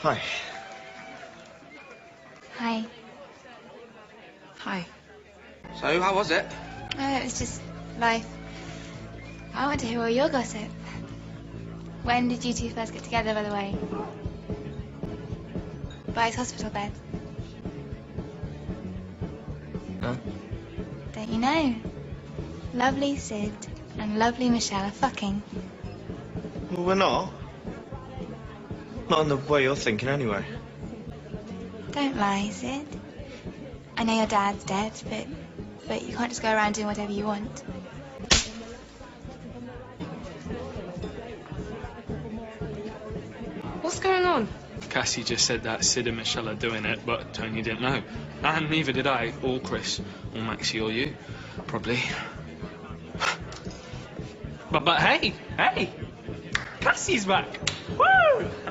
Hi. Hi. Hi. So, how was it? Oh, it was just life. I want to hear all your gossip. When did you two first get together, by the way? By his hospital bed. No. Don't you know? Lovely Sid and lovely Michelle are fucking. Well, we're not. Not in the way you're thinking, anyway. Don't lie, Sid. I know your dad's dead, but you can't just go around doing whatever you want. What's going on? Cassie just said that Sid and Michelle are doing it, but Tony didn't know. And neither did I, or Chris, or Maxie, or you. Probably. But hey! Cassie's back! Woo!